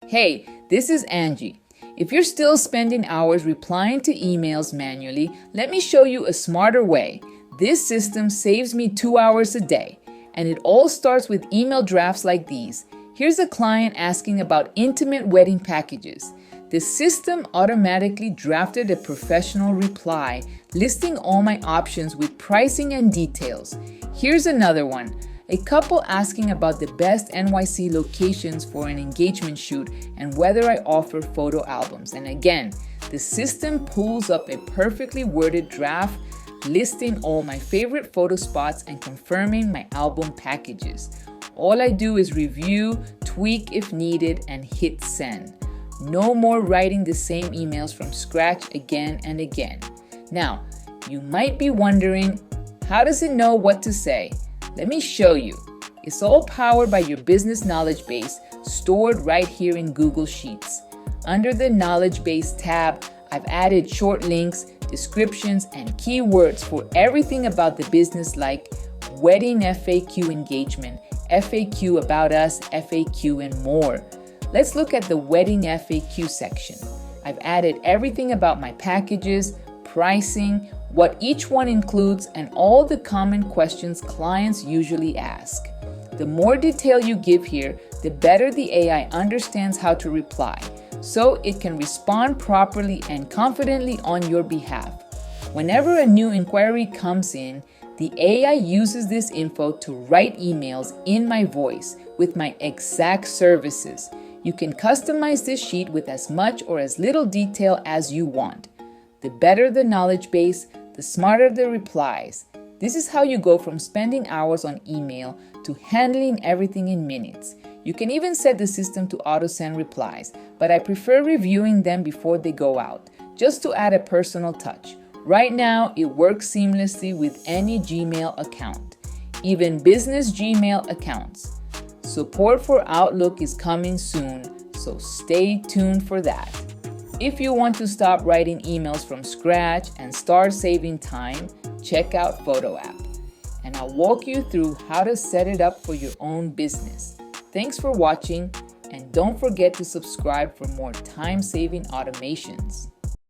Hey, this is Angie. If you're still spending hours replying to emails manually, let me show you a smarter way. This system saves me 2 hours a day, and it all starts with email drafts like these. Here's a client asking about intimate wedding packages. The system automatically drafted a professional reply, listing all my options with pricing and details. Here's another one. A couple asking about the best NYC locations for an engagement shoot and whether I offer photo albums. And again, the system pulls up a perfectly worded draft listing all my favorite photo spots and confirming my album packages. All I do is review, tweak if needed, and hit send. No more writing the same emails from scratch again and again. Now, you might be wondering, how does it know what to say? Let me show you. It's all powered by your business knowledge base stored right here in Google Sheets. Under the Knowledge Base tab, I've added short links, descriptions, and keywords for everything about the business like wedding FAQ engagement, FAQ about us, FAQ, and more. Let's look at the wedding FAQ section. I've added everything about my packages, pricing, what each one includes, and all the common questions clients usually ask. The more detail you give here, the better the AI understands how to reply, so it can respond properly and confidently on your behalf. Whenever a new inquiry comes in, the AI uses this info to write emails in my voice with my exact services. You can customize this sheet with as much or as little detail as you want. The better the knowledge base, the smarter the replies. This is how you go from spending hours on email to handling everything in minutes. You can even set the system to auto-send replies, but I prefer reviewing them before they go out, just to add a personal touch. Right now, it works seamlessly with any Gmail account, even business Gmail accounts. Support for Outlook is coming soon, so stay tuned for that. If you want to stop writing emails from scratch and start saving time, check out Photo App, and I'll walk you through how to set it up for your own business. Thanks for watching, and don't forget to subscribe for more time-saving automations.